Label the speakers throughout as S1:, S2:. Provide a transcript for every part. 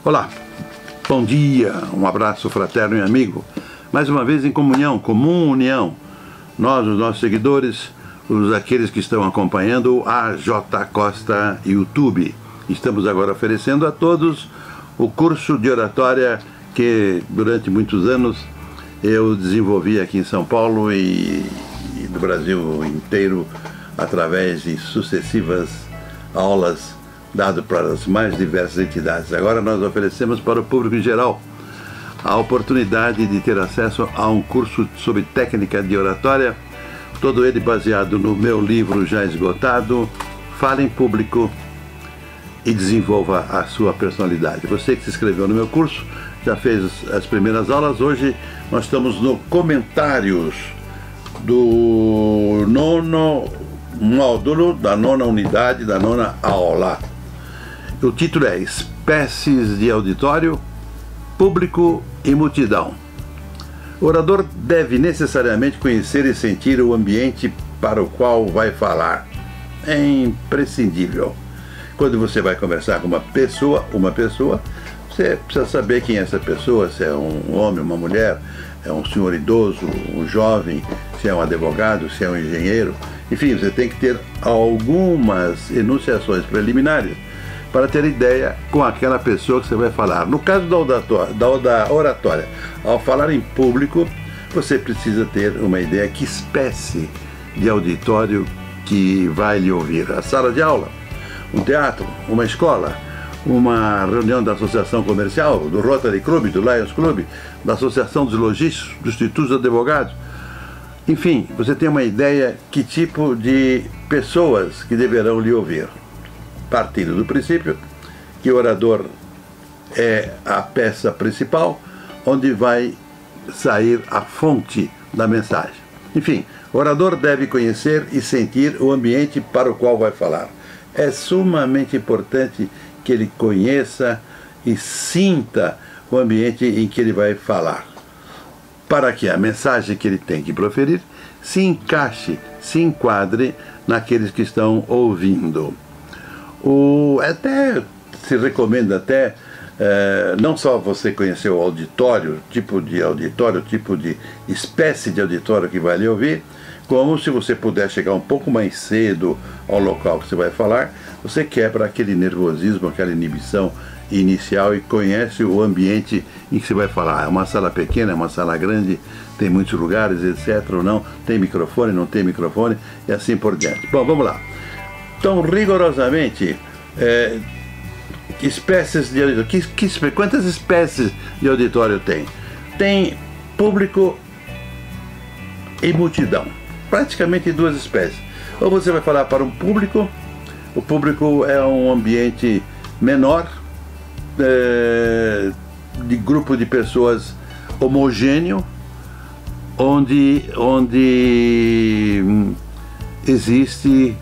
S1: Olá, bom dia, um abraço fraterno e amigo. Mais uma vez em comunhão, comum união. Nós, os nossos seguidores, aqueles que estão acompanhando o AJ Costa YouTube. Estamos agora oferecendo a todos o curso de oratória que durante muitos anos eu desenvolvi aqui em São Paulo e no Brasil inteiro através de sucessivas aulas dado para as mais diversas entidades. Agora nós oferecemos para o público em geral a oportunidade de ter acesso a um curso sobre técnica de oratória, todo ele baseado no meu livro já esgotado, Fale em Público e Desenvolva a Sua Personalidade. Você que se inscreveu no meu curso, já fez as primeiras aulas. Hoje nós estamos no comentários do nono módulo, da nona unidade, da nona aula. O título é Espécies de Auditório, Público e Multidão. O orador deve necessariamente conhecer e sentir o ambiente para o qual vai falar. É imprescindível. Quando você vai conversar com uma pessoa, você precisa saber quem é essa pessoa, se é um homem, uma mulher, é um senhor idoso, um jovem, se é um advogado, se é um engenheiro. Enfim, você tem que ter algumas enunciações preliminares para ter ideia com aquela pessoa que você vai falar. No caso da oratória, ao falar em público, você precisa ter uma ideia que espécie de auditório que vai lhe ouvir. A sala de aula, um teatro, uma escola, uma reunião da associação comercial, do Rotary Club, do Lions Club, da associação dos lojistas, do Instituto dos Advogados. Enfim, você tem uma ideia que tipo de pessoas que deverão lhe ouvir. Partindo do princípio que o orador é a peça principal, onde vai sair a fonte da mensagem. Enfim, o orador deve conhecer e sentir o ambiente para o qual vai falar. É sumamente importante que ele conheça e sinta o ambiente em que ele vai falar, para que a mensagem que ele tem que proferir se encaixe, se enquadre naqueles que estão ouvindo. Até se recomenda não só você conhecer o auditório, tipo de espécie de auditório que vai lhe ouvir, como se você puder chegar um pouco mais cedo ao local que você vai falar, você quebra aquele nervosismo, aquela inibição inicial e conhece o ambiente em que você vai falar. É uma sala pequena, é uma sala grande, tem muitos lugares, etc. ou não, tem microfone, não tem microfone, e assim por diante. Bom, vamos lá. Então, rigorosamente, espécies de auditório. Quantas espécies de auditório tem? Tem público e multidão. Praticamente duas espécies. Ou você vai falar para um público, o público é um ambiente menor, de grupo de pessoas homogêneo, onde existe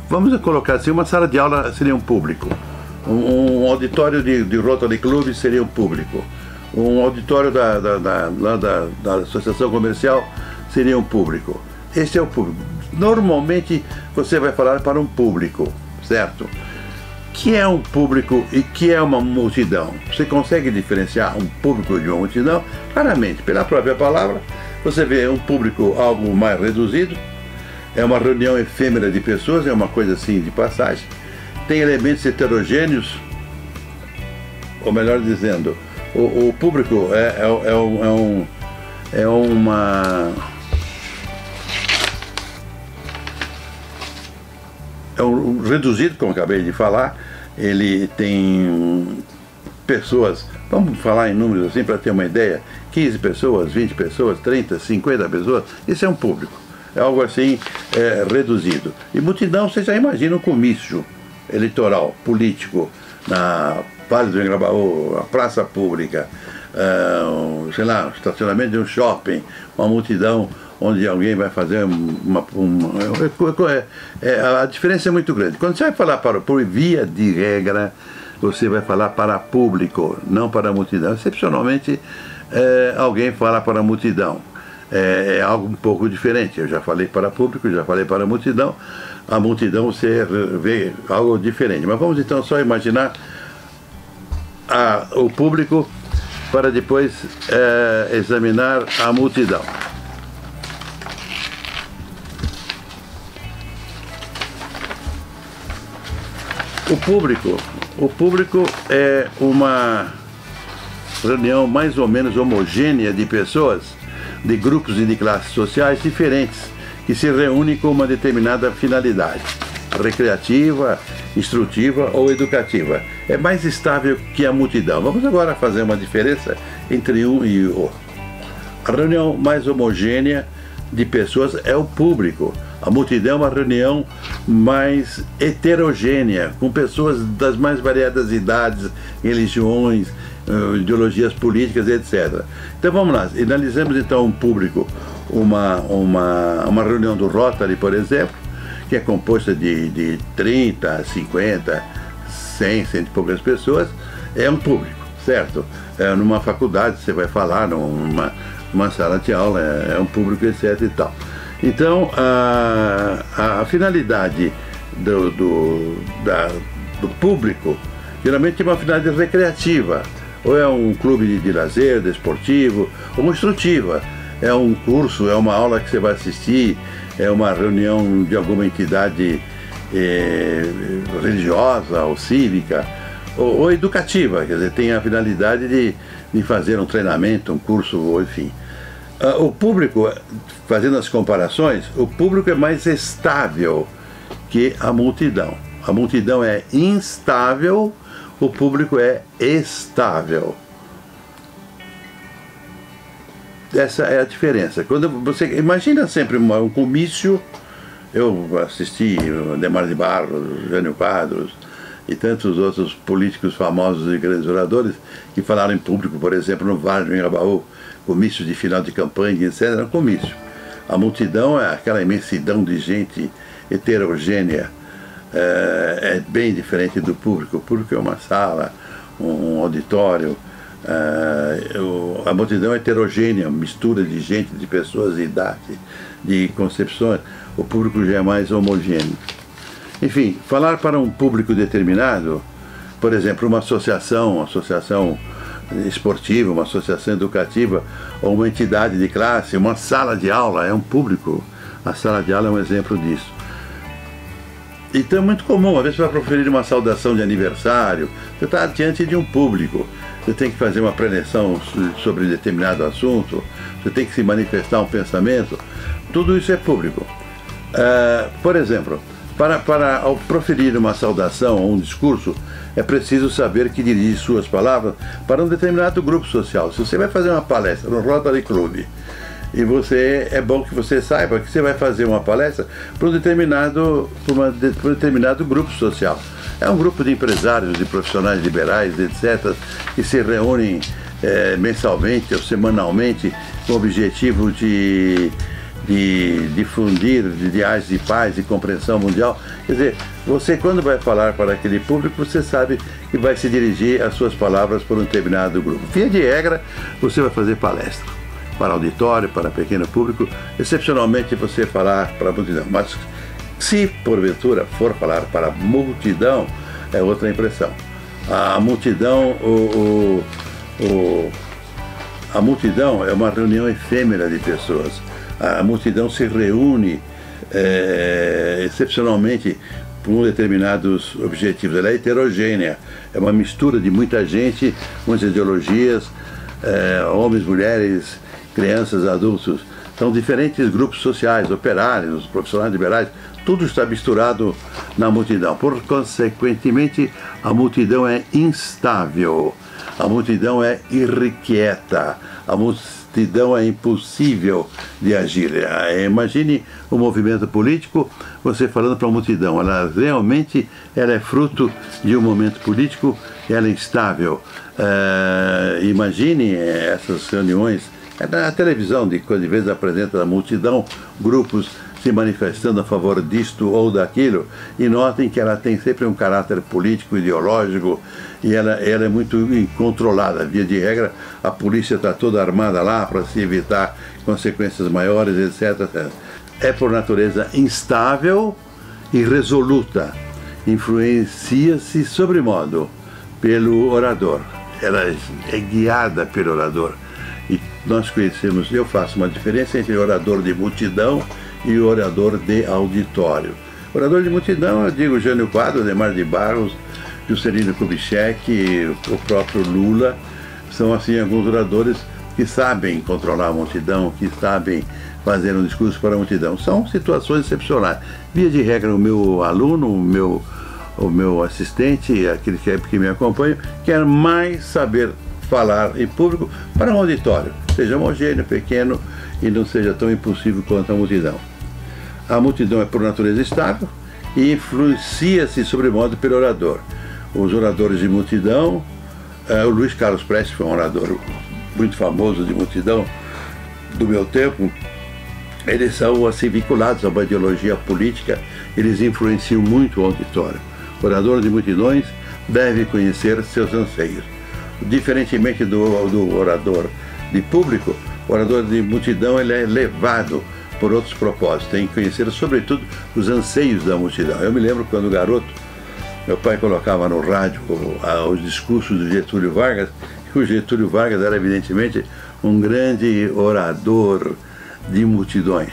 S1: vamos colocar assim, uma sala de aula seria um público, um auditório de Rotary Club seria um público, um auditório da associação comercial seria um público. Esse é o público. Normalmente você vai falar para um público, certo? Que é um público e que é uma multidão. Você consegue diferenciar um público de uma multidão? Claramente, pela própria palavra, você vê um público algo mais reduzido, é uma reunião efêmera de pessoas, é uma coisa assim de passagem. Tem elementos heterogêneos, ou melhor dizendo, o público é um reduzido, como acabei de falar. Ele tem pessoas, vamos falar em números assim para ter uma ideia, 15 pessoas, 20 pessoas, 30, 50 pessoas, esse é um público. É algo assim reduzido. E multidão, você já imagina um comício eleitoral, político, na Vale do Engrabaú, a praça pública, sei lá, o estacionamento de um shopping, uma multidão onde alguém vai fazer a diferença é muito grande. Quando você vai falar por via de regra, você vai falar para público, não para multidão. Excepcionalmente, alguém fala para multidão. É algo um pouco diferente. Eu já falei para público, já falei para multidão. A multidão você vê algo diferente. Mas vamos então só imaginar o público para depois examinar a multidão. O público é uma reunião mais ou menos homogênea de pessoas, de grupos e de classes sociais diferentes, que se reúnem com uma determinada finalidade, recreativa, instrutiva ou educativa. É mais estável que a multidão. Vamos agora fazer uma diferença entre um e o outro. A reunião mais homogênea de pessoas é o público. A multidão é uma reunião mais heterogênea, com pessoas das mais variadas idades, religiões, ideologias políticas, etc. Então vamos lá, analisamos então um público, uma reunião do Rotary, por exemplo, que é composta de 30, 50, 100 e poucas pessoas, é um público, certo? Numa faculdade você vai falar, numa sala de aula, é um público, etc. e tal. Então, a finalidade do público geralmente é uma finalidade recreativa, ou é um clube de lazer, desportivo, ou instrutiva. É um curso, é uma aula que você vai assistir, é uma reunião de alguma entidade religiosa ou cívica, ou educativa, quer dizer, tem a finalidade de fazer um treinamento, um curso, ou enfim. O público, fazendo as comparações, o público é mais estável que a multidão. A multidão é instável, o público é estável. Essa é a diferença. Quando você imagina sempre um comício, eu assisti Adhemar de Barros, Jânio Quadros e tantos outros políticos famosos e grandes oradores que falaram em público, por exemplo, no Vargem Abaú, comício de final de campanha, etc. Era um comício. A multidão é aquela imensidão de gente heterogênea, é bem diferente do público. O público é uma sala, um auditório. A multidão é heterogênea, mistura de gente, de pessoas, de idade, de concepções. O público já é mais homogêneo. Enfim, falar para um público determinado, por exemplo, uma associação esportiva, uma associação educativa, ou uma entidade de classe, uma sala de aula, é um público. A sala de aula é um exemplo disso. Então é muito comum, às vezes para proferir uma saudação de aniversário, você está diante de um público, você tem que fazer uma preleção sobre determinado assunto, você tem que se manifestar um pensamento, tudo isso é público. Por exemplo, ao proferir uma saudação ou um discurso, é preciso saber que dirige suas palavras para um determinado grupo social. Se você vai fazer uma palestra no Rotary Club, e é bom que você saiba que você vai fazer uma palestra para um determinado grupo social. É um grupo de empresários, de profissionais liberais, etc., que se reúnem mensalmente ou semanalmente com o objetivo de difundir ideais de paz e compreensão mundial. Quer dizer, você quando vai falar para aquele público, você sabe que vai se dirigir as suas palavras por um determinado grupo. Via de regra, você vai fazer palestra para auditório, para pequeno público, excepcionalmente você falar para a multidão. Mas se porventura for falar para a multidão, é outra impressão. A multidão, a multidão é uma reunião efêmera de pessoas. A multidão se reúne excepcionalmente por determinados objetivos. Ela é heterogênea, é uma mistura de muita gente, muitas ideologias, homens, mulheres, crianças, adultos. São diferentes grupos sociais, operários, profissionais liberais, tudo está misturado na multidão. Consequentemente, a multidão é instável, a multidão é irrequieta, a multidão é impossível de agir. Imagine um movimento político, você falando para a multidão, ela realmente é fruto de um momento político, ela é instável. Imagine essas reuniões, na televisão, de vez apresenta a multidão, grupos se manifestando a favor disto ou daquilo, e notem que ela tem sempre um caráter político, ideológico, e ela é muito incontrolada. Via de regra, a polícia está toda armada lá para se evitar consequências maiores, etc. É por natureza instável e resoluta. Influencia-se sobremodo pelo orador. ela é guiada pelo orador. E nós conhecemos, eu faço uma diferença entre orador de multidão e orador de auditório. Orador de multidão, eu digo Jânio Quadros, Adhemar de Barros, Juscelino Kubitschek, o próprio Lula, são assim alguns oradores que sabem controlar a multidão, que sabem fazer um discurso para a multidão. São situações excepcionais. Via de regra, o meu aluno, o meu assistente, aquele que me acompanha, quer mais saber falar em público para um auditório, seja homogêneo, pequeno e não seja tão impulsivo quanto a multidão. A multidão é por natureza estável e influencia-se sobremodo pelo orador. Os oradores de multidão, o Luiz Carlos Prestes foi um orador muito famoso de multidão do meu tempo. Eles são assim vinculados a uma ideologia política, eles influenciam muito o auditório. O orador de multidões deve conhecer seus anseios. Diferentemente do orador de público, o orador de multidão ele é levado por outros propósitos, tem que conhecer sobretudo os anseios da multidão. Eu me lembro quando garoto, meu pai colocava no rádio os discursos do Getúlio Vargas, e o Getúlio Vargas era evidentemente um grande orador de multidões.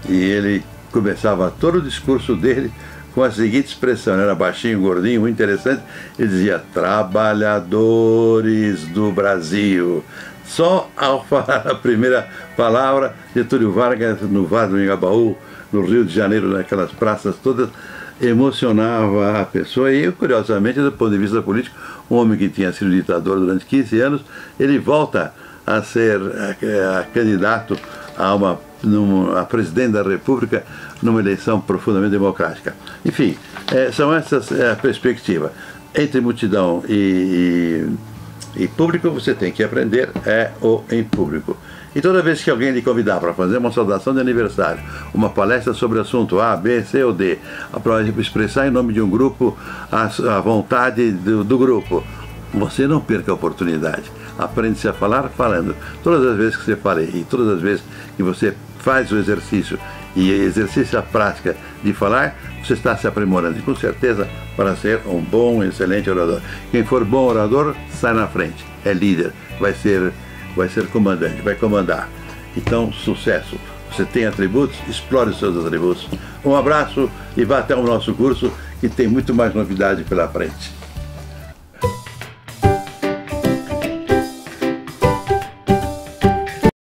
S1: E ele começava todo o discurso dele com a seguinte expressão, era baixinho, gordinho, muito interessante, ele dizia: trabalhadores do Brasil. Só ao falar a primeira palavra, Getúlio Vargas, no Vale do Engabaú, no Rio de Janeiro, naquelas praças todas, emocionava a pessoa. E, curiosamente, do ponto de vista político, um homem que tinha sido ditador durante 15 anos, ele volta a ser candidato a presidente da República numa eleição profundamente democrática. Enfim, são essas a perspectiva. Entre multidão e público, você tem que aprender em público. E toda vez que alguém lhe convidar para fazer uma saudação de aniversário, uma palestra sobre assunto A, B, C ou D, para expressar em nome de um grupo a vontade do grupo, você não perca a oportunidade. Aprende-se a falar falando. Todas as vezes que você fala e todas as vezes que você faz o exercício e exercício a prática de falar, você está se aprimorando, e com certeza, para ser um bom, excelente orador. Quem for bom orador, sai na frente, é líder, vai ser comandante, vai comandar. Então, sucesso. Você tem atributos, explore os seus atributos. Um abraço e vá até o nosso curso, que tem muito mais novidade pela frente.